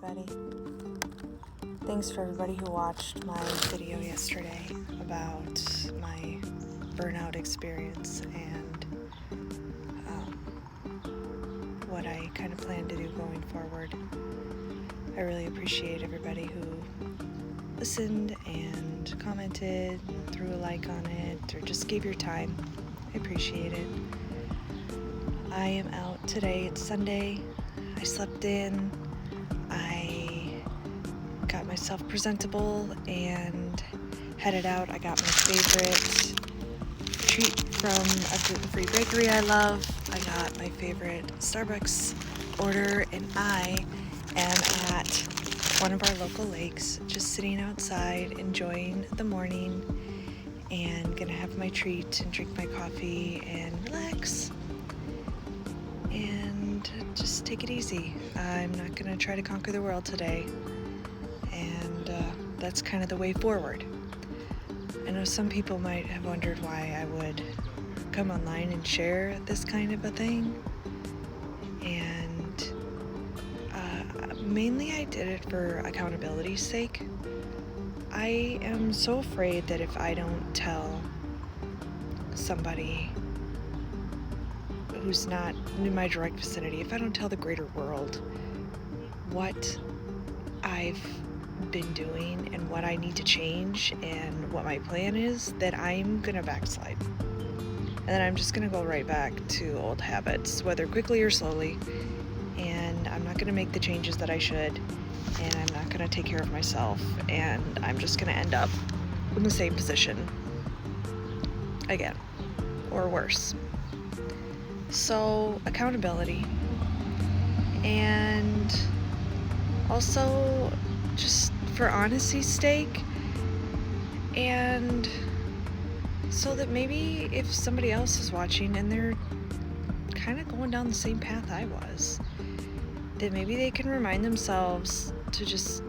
everybody. Thanks for everybody who watched my video yesterday about my burnout experience and what I kind of plan to do going forward. I really appreciate everybody who listened and commented, threw a like on it, or just gave your time. I appreciate it. I am out today. It's Sunday. I slept in. I got myself presentable and headed out. I got my favorite treat from a gluten-free bakery I love. I got my favorite Starbucks order, and I am at one of our local lakes, just sitting outside, enjoying the morning, and gonna have my treat and drink my coffee and relax and just take it easy. I'm not gonna try to conquer the world today, and that's kind of the way forward. I know some people might have wondered why I would come online and share this kind of a thing, and mainly I did it for accountability's sake. I am so afraid that if I don't tell somebody who's not in my direct vicinity, if I don't tell the greater world what I've been doing and what I need to change and what my plan is, that I'm gonna backslide. And then I'm just gonna go right back to old habits, whether quickly or slowly, and I'm not gonna make the changes that I should, and I'm not gonna take care of myself, and I'm just gonna end up in the same position again, or worse. So, accountability, and also just for honesty's sake, and so that maybe if somebody else is watching and they're kind of going down the same path I was, that maybe they can remind themselves to just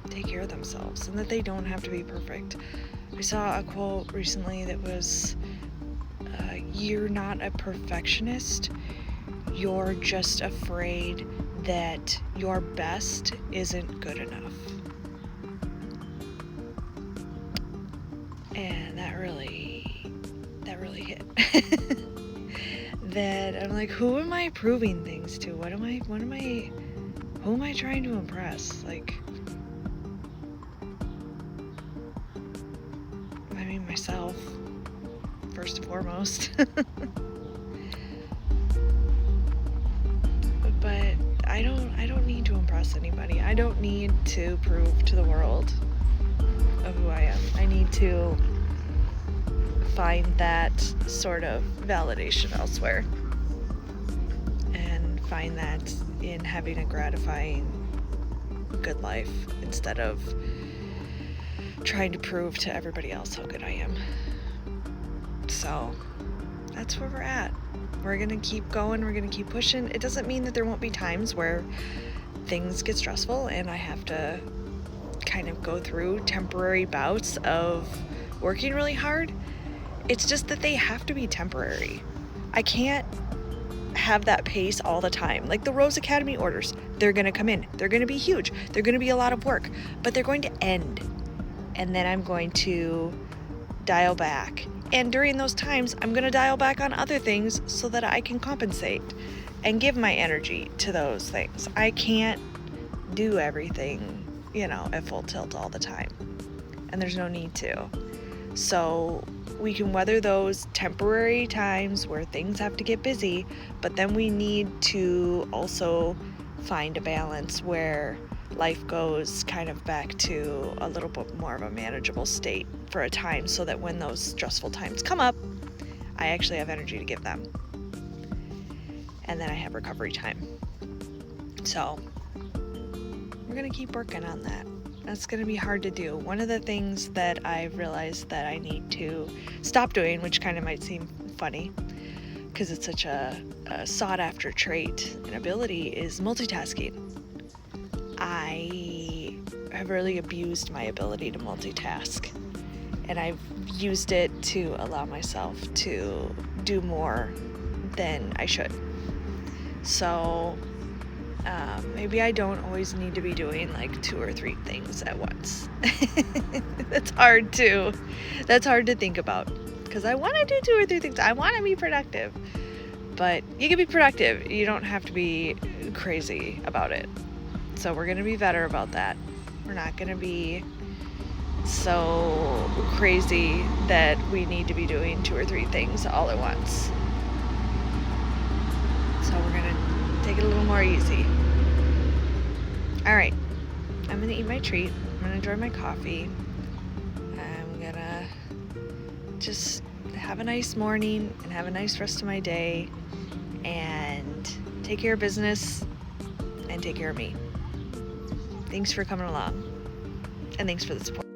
take care of themselves and that they don't have to be perfect. I saw a quote recently that was, you're not a perfectionist, you're just afraid that your best isn't good enough. And that really hit. That I'm like, who am I proving things to? Who am I trying to impress? Like, I mean, myself, first and foremost. But I don't need to impress anybody. I don't need to prove to the world of who I am. I need to find that sort of validation elsewhere, and find that in having a gratifying, good life instead of trying to prove to everybody else how good I am. So that's where we're at. We're gonna keep going, we're gonna keep pushing. It doesn't mean that there won't be times where things get stressful and I have to kind of go through temporary bouts of working really hard. It's just that they have to be temporary. I can't have that pace all the time. Like the Rose Academy orders, they're gonna come in, they're gonna be huge, they're gonna be a lot of work, but they're going to end. And then I'm going to dial back. And during those times, I'm going to dial back on other things so that I can compensate and give my energy to those things. I can't do everything, at full tilt all the time. And there's no need to. So we can weather those temporary times where things have to get busy, but then we need to also find a balance where life goes kind of back to a little bit more of a manageable state for a time, so that when those stressful times come up, I actually have energy to give them. And then I have recovery time. So we're going to keep working on that. That's going to be hard to do. One of the things that I've realized that I need to stop doing, which kind of might seem funny because it's such a sought after trait and ability, is multitasking. I have really abused my ability to multitask, and I've used it to allow myself to do more than I should. So Maybe I don't always need to be doing like 2 or 3 things at once. That's hard to think about, because I want to do 2 or 3 things. I want to be productive, but you can be productive. You don't have to be crazy about it. So we're going to be better about that. We're not going to be so crazy that we need to be doing 2 or 3 things all at once. So we're going to take it a little more easy. All right, I'm going to eat my treat. I'm going to enjoy my coffee. I'm going to just have a nice morning and have a nice rest of my day and take care of business and take care of me. Thanks for coming along, and thanks for the support.